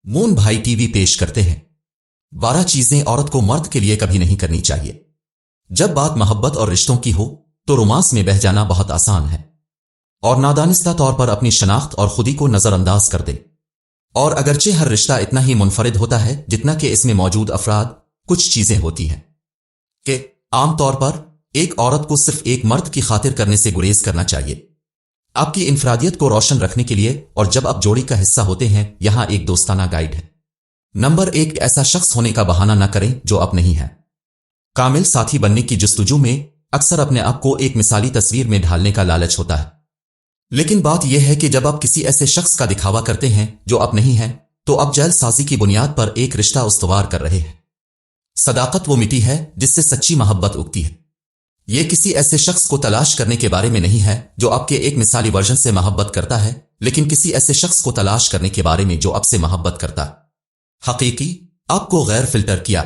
مون بھائی T V پیش کرتے ہیں 12 چیزیں عورت کو مرد کے لیے کبھی نہیں کرنی چاہیے۔ جب بات محبت اور رشتوں کی ہو تو رومانس میں بہہ جانا بہت آسان ہے اور نادانستہ طور پر اپنی شناخت اور خودی کو نظر انداز کر دے۔ اور اگرچہ ہر رشتہ اتنا ہی منفرد ہوتا ہے جتنا کہ اس میں موجود افراد، کچھ چیزیں ہوتی ہیں کہ عام طور پر ایک عورت کو صرف ایک مرد کی خاطر کرنے سے گریز کرنا چاہیے، آپ کی انفرادیت کو روشن رکھنے کے لیے، اور جب آپ جوڑی کا حصہ ہوتے ہیں۔ یہاں ایک دوستانہ گائیڈ ہے۔ نمبر 1، ایسا شخص ہونے کا بہانہ نہ کریں جو آپ نہیں ہیں۔ کامل ساتھی بننے کی جستجو میں اکثر اپنے آپ کو ایک مثالی تصویر میں ڈھالنے کا لالچ ہوتا ہے، لیکن بات یہ ہے کہ جب آپ کسی ایسے شخص کا دکھاوا کرتے ہیں جو آپ نہیں ہیں تو آپ جعل سازی کی بنیاد پر ایک رشتہ استوار کر رہے ہیں۔ صداقت وہ مٹی ہے جس سے سچی محبت اگتی ہے۔ یہ کسی ایسے شخص کو تلاش کرنے کے بارے میں نہیں ہے جو آپ کے ایک مثالی ورژن سے محبت کرتا ہے، لیکن کسی ایسے شخص کو تلاش کرنے کے بارے میں جو آپ سے محبت کرتا ہے۔ حقیقی آپ کو غیر فلٹر کیا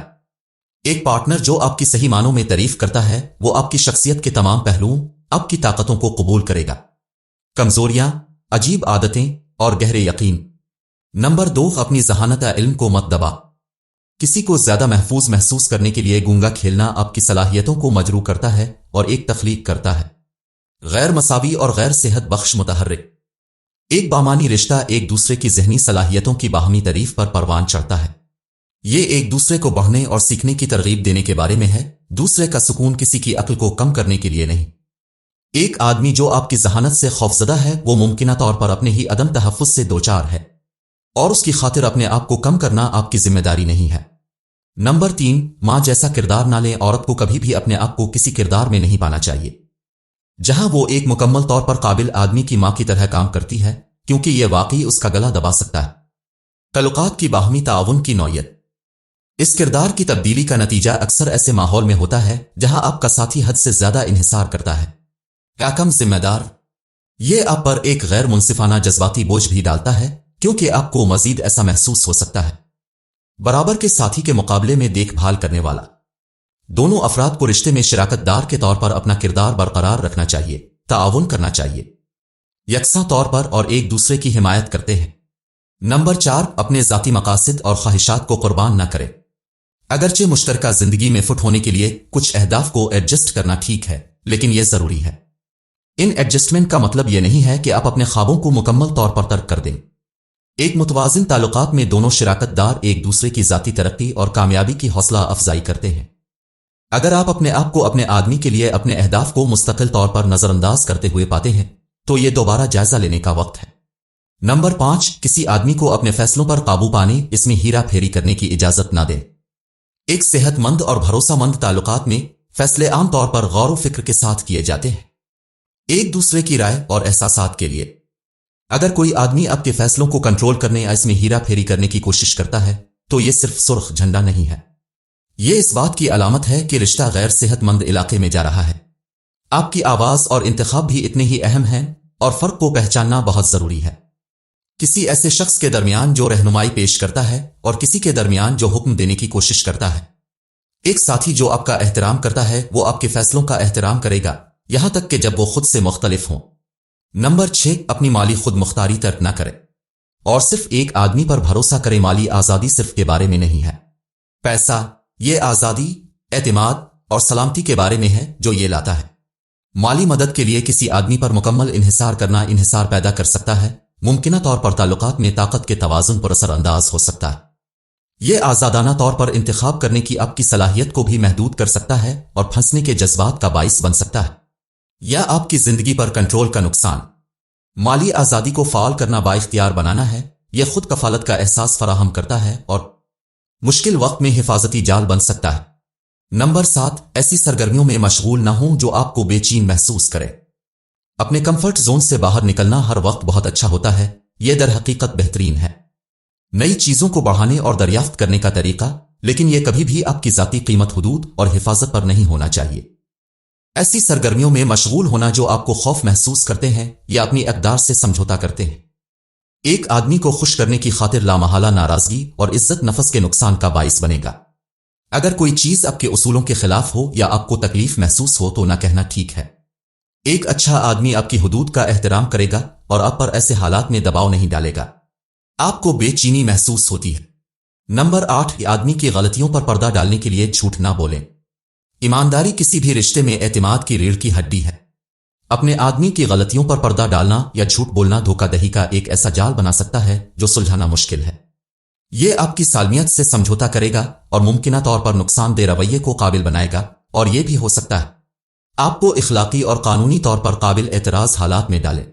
ایک پارٹنر جو آپ کی صحیح معنوں میں تعریف کرتا ہے، وہ آپ کی شخصیت کے تمام پہلوؤں، آپ کی طاقتوں کو قبول کرے گا، کمزوریاں، عجیب عادتیں اور گہرے یقین۔ نمبر 2، اپنی ذہانت علم کو مت دبا۔ کسی کو زیادہ محفوظ محسوس کرنے کے لیے گونگا کھیلنا آپ کی صلاحیتوں کو مجروح کرتا ہے اور ایک تخلیق کرتا ہے غیر مساوی اور غیر صحت بخش متحرک۔ ایک بامانی رشتہ ایک دوسرے کی ذہنی صلاحیتوں کی باہمی تعریف پر پروان چڑھتا ہے۔ یہ ایک دوسرے کو بڑھنے اور سیکھنے کی ترغیب دینے کے بارے میں ہے، دوسرے کا سکون کسی کی عقل کو کم کرنے کے لیے نہیں۔ ایک آدمی جو آپ کی ذہانت سے خوفزدہ ہے وہ ممکنہ طور پر اپنے ہی عدم تحفظ سے دوچار ہے، اور اس کی خاطر اپنے آپ کو کم کرنا آپ کی ذمہ داری نہیں ہے۔ نمبر 3، ماں جیسا کردار نہ لیں۔ عورت کو کبھی بھی اپنے آپ کو کسی کردار میں نہیں پانا چاہیے جہاں وہ ایک مکمل طور پر قابل آدمی کی ماں کی طرح کام کرتی ہے، کیونکہ یہ واقعی اس کا گلا دبا سکتا ہے۔ تعلقات کی باہمی تعاون کی نوعیت۔ اس کردار کی تبدیلی کا نتیجہ اکثر ایسے ماحول میں ہوتا ہے جہاں آپ کا ساتھی حد سے زیادہ انحصار کرتا ہے یا کم ذمہ دار۔ یہ آپ پر ایک غیر منصفانہ جذباتی بوجھ بھی ڈالتا ہے، کیونکہ آپ کو مزید ایسا محسوس ہو سکتا ہے برابر کے ساتھی کے مقابلے میں دیکھ بھال کرنے والا۔ دونوں افراد کو رشتے میں شراکت دار کے طور پر اپنا کردار برقرار رکھنا چاہیے، تعاون کرنا چاہیے، یکساں طور پر، اور ایک دوسرے کی حمایت کرتے ہیں۔ نمبر 4، اپنے ذاتی مقاصد اور خواہشات کو قربان نہ کریں۔ اگرچہ مشترکہ زندگی میں فٹ ہونے کے لیے کچھ اہداف کو ایڈجسٹ کرنا ٹھیک ہے، لیکن یہ ضروری ہے۔ ان ایڈجسٹمنٹ کا مطلب یہ نہیں ہے کہ آپ اپنے خوابوں کو مکمل طور پر ترک کر دیں۔ ایک متوازن تعلقات میں دونوں شراکت دار ایک دوسرے کی ذاتی ترقی اور کامیابی کی حوصلہ افزائی کرتے ہیں۔ اگر آپ اپنے آپ کو اپنے آدمی کے لیے اپنے اہداف کو مستقل طور پر نظر انداز کرتے ہوئے پاتے ہیں تو یہ دوبارہ جائزہ لینے کا وقت ہے۔ نمبر 5، کسی آدمی کو اپنے فیصلوں پر قابو پانے، اس میں ہیرا پھیری کرنے کی اجازت نہ دیں۔ ایک صحت مند اور بھروسہ مند تعلقات میں فیصلے عام طور پر غور و فکر کے ساتھ کیے جاتے ہیں، ایک دوسرے کی رائے اور احساسات کے لیے۔ اگر کوئی آدمی آپ کے فیصلوں کو کنٹرول کرنے یا اس میں ہیرا پھیری کرنے کی کوشش کرتا ہے تو یہ صرف سرخ جھنڈا نہیں ہے، یہ اس بات کی علامت ہے کہ رشتہ غیر صحت مند علاقے میں جا رہا ہے۔ آپ کی آواز اور انتخاب بھی اتنے ہی اہم ہیں، اور فرق کو پہچاننا بہت ضروری ہے۔ کسی ایسے شخص کے درمیان جو رہنمائی پیش کرتا ہے اور کسی کے درمیان جو حکم دینے کی کوشش کرتا ہے۔ ایک ساتھی جو آپ کا احترام کرتا ہے وہ آپ کے فیصلوں کا احترام کرے گا، یہاں تک کہ جب وہ خود سے مختلف ہوں۔ نمبر 6، اپنی مالی خود مختاری ترک نہ کرے اور صرف ایک آدمی پر بھروسہ کرے۔ مالی آزادی صرف کے بارے میں نہیں ہے۔ پیسہ، یہ آزادی، اعتماد اور سلامتی کے بارے میں ہے جو یہ لاتا ہے۔ مالی مدد کے لیے کسی آدمی پر مکمل انحصار کرنا انحصار پیدا کر سکتا ہے، ممکنہ طور پر تعلقات میں طاقت کے توازن پر اثر انداز ہو سکتا ہے۔ یہ آزادانہ طور پر انتخاب کرنے کی آپ کی صلاحیت کو بھی محدود کر سکتا ہے اور پھنسنے کے جذبات کا باعث بن سکتا ہے، یا آپ کی زندگی پر کنٹرول کا نقصان۔ مالی آزادی کو فعال کرنا بااختیار بنانا ہے، یہ خود کفالت کا احساس فراہم کرتا ہے اور مشکل وقت میں حفاظتی جال بن سکتا ہے۔ نمبر 7، ایسی سرگرمیوں میں مشغول نہ ہوں جو آپ کو بے چین محسوس کرے۔ اپنے کمفرٹ زون سے باہر نکلنا ہر وقت بہت اچھا ہوتا ہے، یہ در حقیقت بہترین ہے نئی چیزوں کو بڑھانے اور دریافت کرنے کا طریقہ، لیکن یہ کبھی بھی آپ کی ذاتی قیمت، حدود اور حفاظت پر نہیں ہونا چاہیے۔ ایسی سرگرمیوں میں مشغول ہونا جو آپ کو خوف محسوس کرتے ہیں یا اپنی اقدار سے سمجھوتا کرتے ہیں، ایک آدمی کو خوش کرنے کی خاطر لامحالہ ناراضگی اور عزت نفس کے نقصان کا باعث بنے گا۔ اگر کوئی چیز آپ کے اصولوں کے خلاف ہو یا آپ کو تکلیف محسوس ہو تو نہ کہنا ٹھیک ہے۔ ایک اچھا آدمی آپ کی حدود کا احترام کرے گا اور آپ پر ایسے حالات میں دباؤ نہیں ڈالے گا۔ آپ کو بے چینی محسوس ہوتی ہے۔ نمبر 8، آدمی کی غلطیوں پر پردہ ڈالنے کے لیے جھوٹ نہ بولیں۔ ایمانداری کسی بھی رشتے میں اعتماد کی ریڑھ کی ہڈی ہے۔ اپنے آدمی کی غلطیوں پر پردہ ڈالنا یا جھوٹ بولنا دھوکہ دہی کا ایک ایسا جال بنا سکتا ہے جو سلجھانا مشکل ہے۔ یہ آپ کی سالمیت سے سمجھوتا کرے گا اور ممکنہ طور پر نقصان دہ رویے کو قابل بنائے گا، اور یہ بھی ہو سکتا ہے آپ کو اخلاقی اور قانونی طور پر قابل اعتراض حالات میں ڈالے۔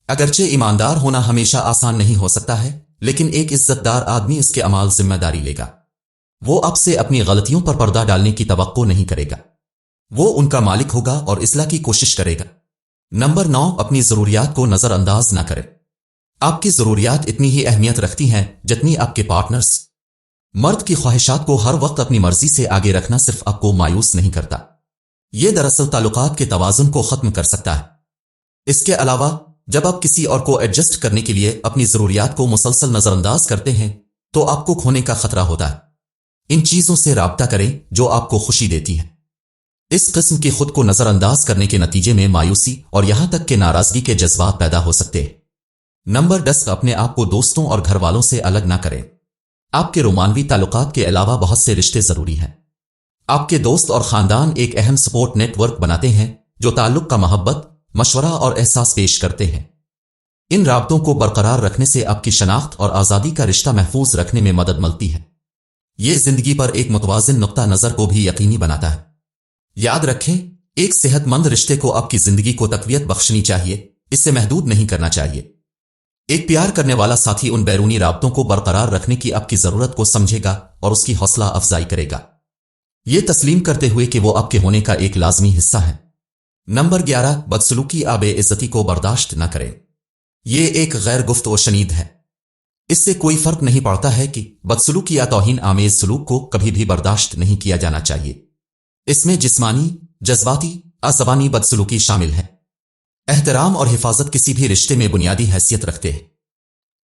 اگرچہ ایماندار ہونا ہمیشہ آسان نہیں ہو سکتا ہے، لیکن ایک عزت دار آدمی اس کے اعمال ذمہ داری لے گا۔ وہ آپ سے اپنی غلطیوں پر پردہ ڈالنے کی توقع نہیں کرے گا۔ وہ ان کا مالک ہوگا اور اصلاح کی کوشش کرے گا۔ نمبر 9، اپنی ضروریات کو نظر انداز نہ کرے۔ آپ کی ضروریات اتنی ہی اہمیت رکھتی ہیں جتنی آپ کے پارٹنرز۔ مرد کی خواہشات کو ہر وقت اپنی مرضی سے آگے رکھنا صرف آپ کو مایوس نہیں کرتا، یہ دراصل تعلقات کے توازن کو ختم کر سکتا ہے۔ اس کے علاوہ جب آپ کسی اور کو ایڈجسٹ کرنے کے لیے اپنی ضروریات کو مسلسل نظر انداز کرتے ہیں تو آپ کو کھونے کا خطرہ ہوتا ہے۔ ان چیزوں سے رابطہ کریں جو آپ کو خوشی دیتی ہیں۔ اس قسم کی خود کو نظر انداز کرنے کے نتیجے میں مایوسی اور یہاں تک کہ ناراضگی کے جذبات پیدا ہو سکتے ہیں۔ نمبر 10، اپنے آپ کو دوستوں اور گھر والوں سے الگ نہ کریں۔ آپ کے رومانوی تعلقات کے علاوہ بہت سے رشتے ضروری ہیں۔ آپ کے دوست اور خاندان ایک اہم سپورٹ نیٹ ورک بناتے ہیں جو تعلق کا محبت، مشورہ اور احساس پیش کرتے ہیں۔ ان رابطوں کو برقرار رکھنے سے آپ کی شناخت اور آزادی کا رشتہ محفوظ رکھنے میں مدد ملتی ہے۔ یہ زندگی پر ایک متوازن نقطہ نظر کو بھی یقینی بناتا ہے۔ یاد رکھیں، ایک صحت مند رشتے کو آپ کی زندگی کو تقویت بخشنی چاہیے، اسے محدود نہیں کرنا چاہیے۔ ایک پیار کرنے والا ساتھی ان بیرونی رابطوں کو برقرار رکھنے کی آپ کی ضرورت کو سمجھے گا اور اس کی حوصلہ افزائی کرے گا، یہ تسلیم کرتے ہوئے کہ وہ آپ کے ہونے کا ایک لازمی حصہ ہے۔ نمبر 11، بدسلوکی یا بے عزتی کو برداشت نہ کریں۔ یہ ایک غیر گفت و شنید ہے۔ اس سے کوئی فرق نہیں پڑتا ہے کہ بدسلوکی یا توہین آمیز سلوک کو کبھی بھی برداشت نہیں کیا جانا چاہیے۔ اس میں جسمانی، جذباتی، زبانی بدسلوکی شامل ہے۔ احترام اور حفاظت کسی بھی رشتے میں بنیادی حیثیت رکھتے ہیں۔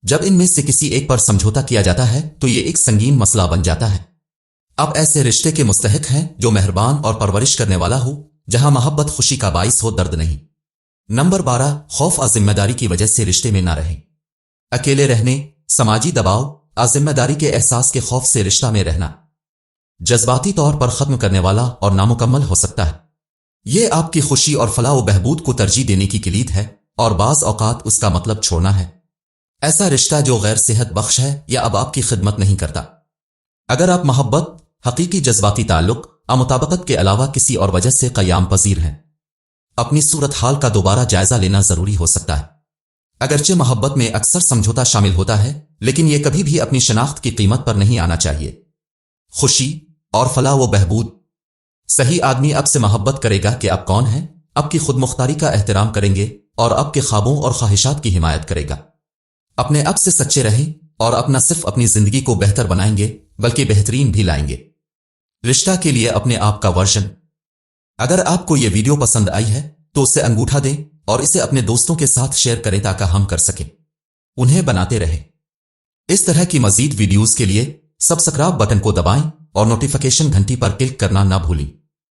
جب ان میں سے کسی ایک پر سمجھوتا کیا جاتا ہے تو یہ ایک سنگین مسئلہ بن جاتا ہے۔ اب ایسے رشتے کے مستحق ہیں جو مہربان اور پرورش کرنے والا ہو، جہاں محبت خوشی کا باعث ہو، درد نہیں۔ نمبر 12، خوف اور ذمہ داری کی وجہ سے رشتے میں نہ رہیں۔ اکیلے رہنے، سماجی دباؤ، ذمہ داری کے احساس کے خوف سے رشتہ میں رہنا جذباتی طور پر ختم کرنے والا اور نامکمل ہو سکتا ہے۔ یہ آپ کی خوشی اور فلاح و بہبود کو ترجیح دینے کی کلید ہے، اور بعض اوقات اس کا مطلب چھوڑنا ہے۔ ایسا رشتہ جو غیر صحت بخش ہے یا اب آپ کی خدمت نہیں کرتا۔ اگر آپ محبت، حقیقی جذباتی تعلق، مطابقت کے علاوہ کسی اور وجہ سے قیام پذیر ہیں، اپنی صورتحال کا دوبارہ جائزہ لینا ضروری ہو سکتا ہے۔ اگرچہ محبت میں اکثر سمجھوتا شامل ہوتا ہے، لیکن یہ کبھی بھی اپنی شناخت کی قیمت پر نہیں آنا چاہیے۔ خوشی اور فلاح و بہبود۔ صحیح آدمی اب سے محبت کرے گا کہ آپ کون ہیں، اب کی خود مختاری کا احترام کریں گے اور اب کے خوابوں اور خواہشات کی حمایت کرے گا۔ اپنے اب سے سچے رہیں اور اپنا صرف اپنی زندگی کو بہتر بنائیں گے بلکہ بہترین بھی لائیں گے۔ رشتہ کے لیے اپنے آپ کا ورژن۔ اگر آپ کو یہ ویڈیو پسند آئی ہے تو اسے انگوٹھا دیں اور اسے اپنے دوستوں کے ساتھ شیئر کریں تاکہ ہم کر سکیں، انہیں بناتے رہیں۔ اس طرح کی مزید ویڈیوز کے لیے سبسکرائب بٹن کو دبائیں اور نوٹیفیکیشن گھنٹی پر کلک کرنا نہ بھولیں۔